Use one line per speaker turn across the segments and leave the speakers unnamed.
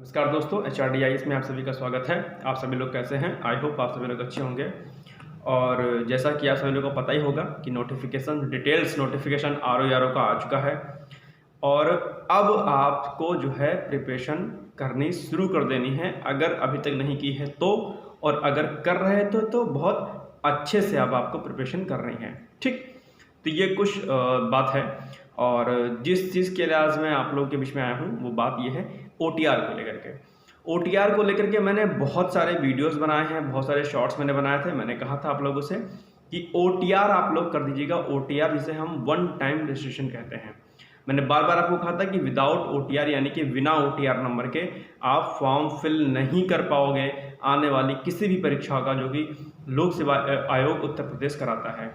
नमस्कार दोस्तों, HRDIS में आप सभी का स्वागत है। आप सभी लोग कैसे हैं? आई होप आप सभी लोग अच्छे होंगे। और जैसा कि आप सभी लोगों को पता ही होगा कि डिटेल्स नोटिफिकेशन RO का आ चुका है और अब आपको जो है प्रिपरेशन करनी शुरू कर देनी है, अगर अभी तक नहीं की है तो। और अगर कर रहे हैं तो बहुत अच्छे से अब आपको प्रिपरेशन कर रही है। ठीक, तो ये कुछ बात है। और जिस चीज़ के लिए आज मैं आप लोगों के बीच में आया हूँ वो बात ये है OTR को लेकर के। OTR को लेकर के मैंने बहुत सारे वीडियोस बनाए हैं, बहुत सारे शॉर्ट्स मैंने बनाए थे। मैंने कहा था आप लोगों से कि OTR आप लोग कर दीजिएगा। OTR जिसे हम वन टाइम रजिस्ट्रेशन कहते हैं। मैंने बार बार आपको कहा था कि विदाउट OTR यानी कि बिना OTR नंबर के आप फॉर्म फिल नहीं कर पाओगे आने वाली किसी भी परीक्षा का जो कि लोक सेवा आयोग उत्तर प्रदेश कराता है।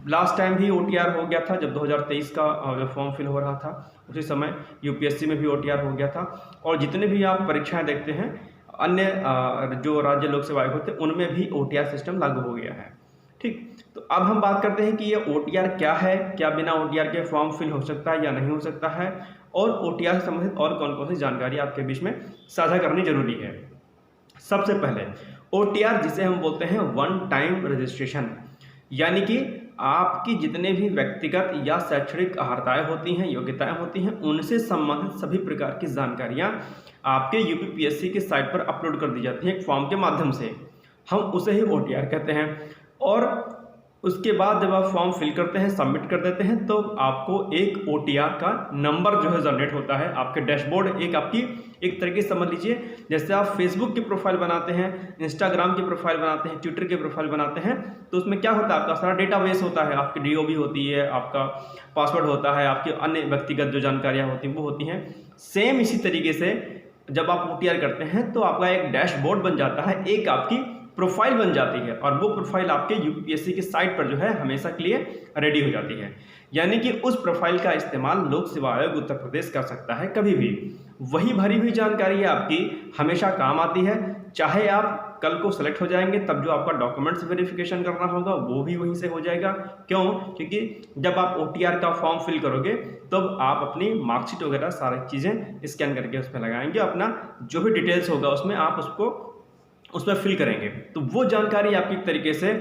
लास्ट टाइम भी OTR हो गया था जब 2023 का जब फॉर्म फिल हो रहा था, उसी समय UPSC में भी OTR हो गया था। और जितने भी आप परीक्षाएं देखते हैं अन्य जो राज्य लोक सेवा आयोग होते हैं उनमें भी OTR सिस्टम लागू हो गया है। ठीक, तो अब हम बात करते हैं कि ये OTR क्या है, क्या बिना OTR के फॉर्म फिल हो सकता है या नहीं हो सकता है, और OTR से संबंधित और कौन कौन सी जानकारी आपके बीच में साझा करनी जरूरी है। सबसे पहले OTR जिसे हम बोलते हैं वन टाइम रजिस्ट्रेशन, यानी कि आपकी जितने भी व्यक्तिगत या शैक्षणिक अर्हताएं होती हैं, योग्यताएं होती हैं, उनसे संबंधित सभी प्रकार की जानकारियां आपके UPPSC की साइट पर अपलोड कर दी जाती हैं एक फॉर्म के माध्यम से। हम उसे ही OTR कहते हैं। और उसके बाद जब आप फॉर्म फिल करते हैं, सबमिट कर देते हैं, तो आपको एक OTR का नंबर जो है जनरेट होता है। आपके डैशबोर्ड एक तरीके से समझ लीजिए जैसे आप फेसबुक की प्रोफाइल बनाते हैं, इंस्टाग्राम की प्रोफाइल बनाते हैं, ट्विटर की प्रोफाइल बनाते हैं, तो उसमें क्या होता है, आपका सारा डेटाबेस होता है, आपकी DOB होती है, आपका पासवर्ड होता है, आपकी अन्य व्यक्तिगत जो जानकारियाँ होती हैं वो होती हैं। सेम इसी तरीके से जब आप OTR करते हैं तो आपका एक डैशबोर्ड बन जाता है, एक आपकी प्रोफाइल बन जाती है, और वो प्रोफाइल आपके UPSC की साइट पर जो है हमेशा के लिए रेडी हो जाती है। यानी कि उस प्रोफाइल का इस्तेमाल लोक सेवा आयोग उत्तर प्रदेश कर सकता है कभी भी। वही भरी हुई जानकारी है आपकी, हमेशा काम आती है। चाहे आप कल को सेलेक्ट हो जाएंगे तब जो आपका डॉक्यूमेंट्स वेरिफिकेशन करना होगा वो भी वहीं से हो जाएगा। क्यों? क्योंकि जब आप OTR का फॉर्म फिल करोगे तब आप अपनी मार्कशीट वगैरह सारी चीज़ें स्कैन करके उस पर लगाएंगे, अपना जो भी डिटेल्स होगा उसमें आप उसमें फिल करेंगे, तो वो जानकारी आपकी तरीके से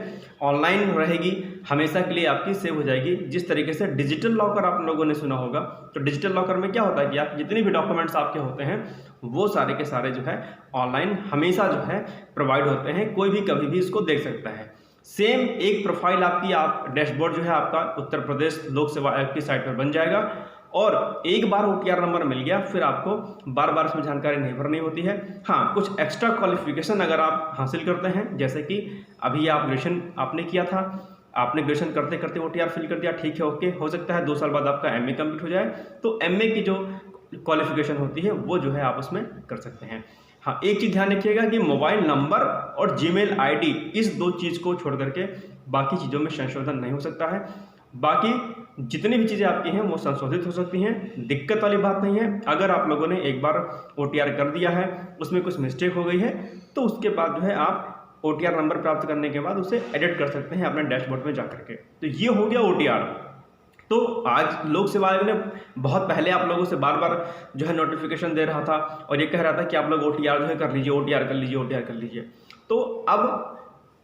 ऑनलाइन रहेगी, हमेशा के लिए आपकी सेव हो जाएगी। जिस तरीके से डिजिटल लॉकर आप लोगों ने सुना होगा, तो डिजिटल लॉकर में क्या होता है कि आप जितने भी डॉक्यूमेंट्स आपके होते हैं वो सारे के सारे जो है ऑनलाइन हमेशा जो है प्रोवाइड होते हैं, कोई भी कभी भी इसको देख सकता है। सेम एक प्रोफाइल आपकी डैशबोर्ड जो है आपका उत्तर प्रदेश लोक सेवा आयोग की साइट पर बन जाएगा। और एक बार OTR नंबर मिल गया फिर आपको बार बार इसमें जानकारी नहीं भरनी होती है। हाँ, कुछ एक्स्ट्रा क्वालिफिकेशन अगर आप हासिल करते हैं, जैसे कि अभी आप ग्रेजुएशन आपने किया था, आपने ग्रेजुएशन करते करते OTR फिल कर दिया, ठीक है, ओके, हो सकता है 2 साल बाद आपका MA कंप्लीट हो जाए, तो MA की जो क्वालिफिकेशन होती है वो जो है आप उसमें कर सकते हैं। हाँ, एक चीज़ ध्यान रखिएगा कि मोबाइल नंबर और Gmail ID इस 2 चीज़ को छोड़ करके बाकी चीज़ों में संशोधन नहीं हो सकता है। बाकी जितनी भी चीज़ें आपकी हैं वो संशोधित हो सकती हैं, दिक्कत वाली बात नहीं है। अगर आप लोगों ने एक बार OTR कर दिया है, उसमें कुछ मिस्टेक हो गई है, तो उसके बाद जो है आप OTR नंबर प्राप्त करने के बाद उसे एडिट कर सकते हैं अपने डैशबोर्ड में जा करके। तो ये हो गया OTR। तो आज लोक सेवा आयोग ने बहुत पहले आप लोगों से बार बार जो है नोटिफिकेशन दे रहा था और ये कह रहा था कि आप लोग OTR जो है कर लीजिए, OTR कर लीजिए, OTR कर लीजिए। तो अब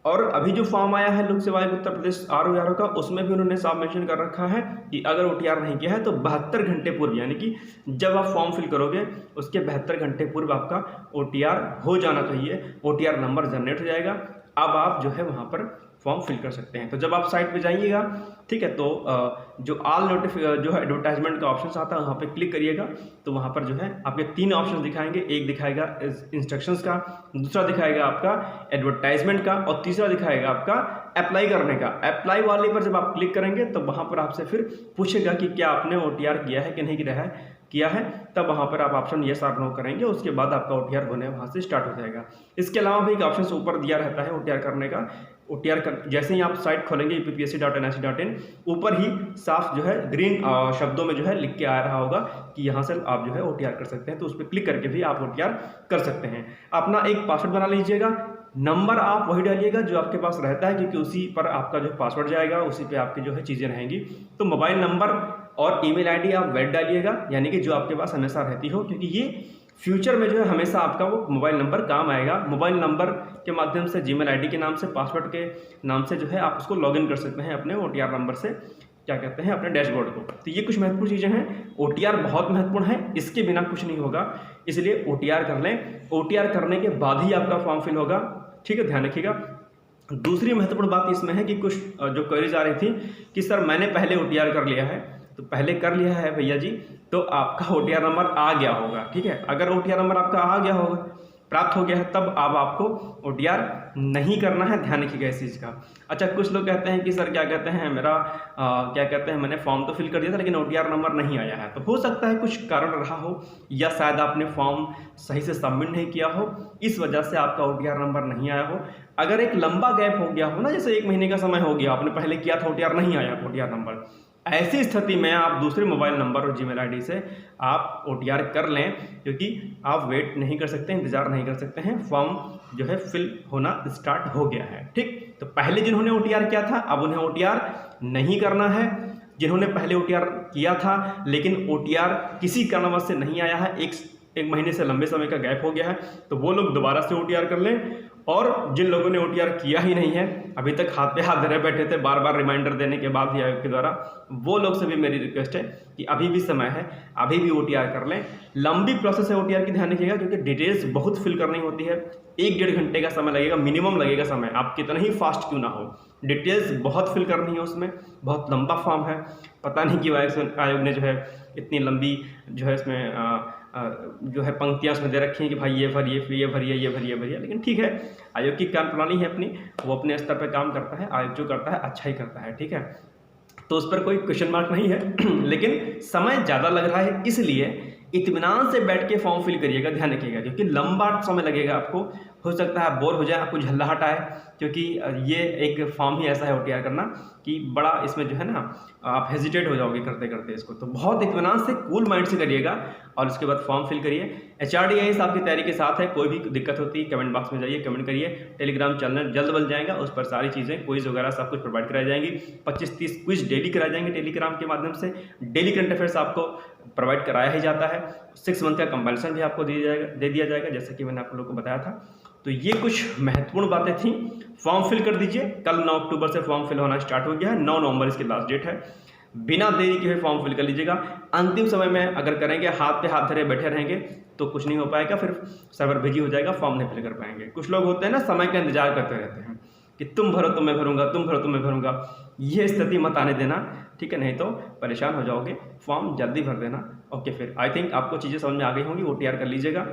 और अभी जो फॉर्म आया है लोक सेवा आयोग उत्तर प्रदेश RO का, उसमें भी उन्होंने साफ मेंशन कर रखा है कि अगर OTR नहीं किया है तो 72 घंटे पूर्व, यानी कि जब आप फॉर्म फिल करोगे उसके 72 घंटे पूर्व आपका OTR हो जाना चाहिए, OTR नंबर जनरेट हो जाएगा। अब आप जो है वहाँ पर फॉर्म फिल कर सकते हैं। तो जब आप साइट पे जाइएगा, ठीक है, तो जो जो है एडवर्टाइजमेंट का ऑप्शन आता है वहाँ पे क्लिक करिएगा, तो वहाँ पर जो है आपके 3 ऑप्शन दिखाएंगे। एक दिखाएगा इंस्ट्रक्शंस का, दूसरा दिखाएगा आपका एडवर्टाइजमेंट का, और तीसरा दिखाएगा आपका अप्लाई करने का। अप्लाई वाले पर जब आप क्लिक करेंगे तो वहाँ पर आपसे फिर पूछेगा कि क्या आपने OTR किया है कि नहीं किया है, तब वहाँ पर आप ऑप्शन येस और नो करेंगे, उसके बाद आपका OTR होने वहाँ से स्टार्ट हो जाएगा। इसके अलावा भी एक ऑप्शन ऊपर दिया रहता है OTR करने का। जैसे ही आप साइट खोलेंगे UPPSC.NIC.in, ऊपर ही साफ जो है ग्रीन शब्दों में जो है लिख के आ रहा होगा कि यहाँ से आप जो है OTR कर सकते हैं, तो उस पर क्लिक करके भी आप OTR कर सकते हैं। अपना एक पासवर्ड बना लीजिएगा, नंबर आप वही डालिएगा जो आपके पास रहता है, क्योंकि उसी पर आपका जो पासवर्ड जाएगा, उसी पे आपकी जो है चीज़ें रहेंगी। तो मोबाइल नंबर और ईमेल आईडी आप वैलिड डालिएगा, यानी कि जो आपके पास हमेशा रहती हो, क्योंकि ये फ्यूचर में जो है हमेशा आपका वो मोबाइल नंबर काम आएगा। मोबाइल नंबर के माध्यम से, जीमेल आईडी के नाम से, पासवर्ड के नाम से जो है आप उसको लॉगिन कर सकते हैं अपने OTR नंबर से, क्या कहते हैं, अपने डैशबोर्ड को। तो ये कुछ महत्वपूर्ण चीज़ें हैं। OTR बहुत महत्वपूर्ण है, इसके बिना कुछ नहीं होगा, इसलिए OTR कर लें। OTR करने के बाद ही आपका फॉर्म फिल होगा, ठीक है, ध्यान रखिएगा। दूसरी महत्वपूर्ण बात इसमें है कि कुछ जो क्वेरीज आ रही थी कि सर मैंने पहले OTR कर लिया है, तो पहले कर लिया है भैया जी तो आपका OTR नंबर आ गया होगा, ठीक है। अगर OTR नंबर आपका आ गया होगा, प्राप्त हो गया है, तब अब आपको OTR नहीं करना है, ध्यान रखिएगा इस चीज़ का। अच्छा, कुछ लोग कहते हैं कि सर क्या कहते हैं, मेरा क्या कहते हैं, मैंने फॉर्म तो फिल कर दिया था लेकिन OTR नंबर नहीं आया है। तो हो सकता है कुछ कारण रहा हो, या शायद आपने फॉर्म सही से सबमिट नहीं किया हो, इस वजह से आपका OTR नंबर नहीं आया हो। अगर एक लंबा गैप हो गया हो ना, जैसे 1 महीने का समय हो गया, आपने पहले किया था, OTR नहीं आया OTR नंबर, ऐसी स्थिति में आप दूसरे मोबाइल नंबर और जीमेल आईडी से आप OTR कर लें, क्योंकि आप वेट नहीं कर सकते, इंतजार नहीं कर सकते हैं, फॉर्म जो है फिल होना स्टार्ट हो गया है, ठीक। तो पहले जिन्होंने OTR किया था अब उन्हें OTR नहीं करना है। जिन्होंने पहले OTR किया था लेकिन OTR किसी कारणवश से नहीं आया है, एक महीने से लंबे समय का गैप हो गया है, तो वो लोग दोबारा से OTR कर लें। और जिन लोगों ने OTR किया ही नहीं है, अभी तक हाथ पे हाथ धरे बैठे थे बार बार रिमाइंडर देने के बाद ही आयोग के द्वारा, वो लोग से भी मेरी रिक्वेस्ट है कि अभी भी समय है, अभी भी OTR कर लें। लंबी प्रोसेस है OTR की, ध्यान रखिएगा, क्योंकि डिटेल्स बहुत फिल करनी होती है। 1-1.5 घंटे का समय लगेगा, मिनिमम लगेगा समय, आप कितना ही फास्ट क्यों ना हो, डिटेल्स बहुत फिल करनी है उसमें, बहुत लंबा फॉर्म है। पता नहीं क्यों आयोग ने जो है इतनी लंबी जो है इसमें जो है पंक्तियाँ उसमें दे रखी हैं कि भाई ये भरिए, फिर ये भरिए, ये भरिए, भरिए। लेकिन ठीक है, आयोग की कार्यप्रणाली है अपनी, वो अपने स्तर पर काम करता है, आयोग जो करता है अच्छा ही करता है, ठीक है। तो उस पर कोई क्वेश्चन मार्क नहीं है लेकिन समय ज़्यादा लग रहा है, इसलिए इत्मीनान से बैठ के फॉर्म फिल करिएगा, ध्यान रखिएगा, क्योंकि लंबा समय लगेगा आपको। हो सकता है बोर हो जाए, आपको झल्लाहट आए, क्योंकि ये एक फॉर्म ही ऐसा है OTR करना कि बड़ा इसमें जो है ना आप हेजिटेट हो जाओगे करते करते इसको। तो बहुत इत्मीनान से, कूल माइंड से करिएगा और उसके बाद फॉर्म फिल करिए। HRD IAS आपकी तैयारी के साथ है, कोई भी दिक्कत होती है कमेंट बॉक्स में जाइए, कमेंट करिए। टेलीग्राम चैनल जल्द बन जाएगा, उस पर सारी चीज़ें, क्विज वगैरह सब कुछ प्रोवाइड कराई जाएंगी। 25-30 क्विज डेली कराए जाएंगे टेलीग्राम के माध्यम से। डेली करंट अफेयर्स आपको प्रोवाइड कराया ही जाता है। 6 मंथ का कंपैरिजन भी आपको दे दिया जाएगा, जैसे कि मैंने आप लोगों को बताया था। तो ये कुछ महत्वपूर्ण बातें थी। फॉर्म फिल कर दीजिए, कल 9 अक्टूबर से फॉर्म फिल होना स्टार्ट हो गया है, 9 नवंबर इसकी लास्ट डेट है। बिना देरी के हुए फॉर्म फिल कर लीजिएगा। अंतिम समय में अगर करेंगे, हाथ पे हाथ धरे बैठे रहेंगे तो कुछ नहीं हो पाएगा, फिर सर्वर बिजी हो जाएगा, फॉर्म नहीं फिल कर पाएंगे। कुछ लोग होते हैं ना, समय का इंतजार करते रहते हैं कि तुम भरो तो मैं भरूंगा, तुम भरो तो मैं भरूंगा। ये स्थिति मत आने देना, ठीक है, नहीं तो परेशान हो जाओगे। फॉर्म जल्दी भर देना। ओके, फिर आई थिंक आपको चीज़ें समझ में आ गई होंगी, OTR कर लीजिएगा।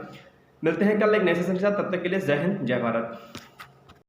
मिलते हैं कल एक नए सेशन के साथ, तब तक के लिए जय हिंद, जय भारत।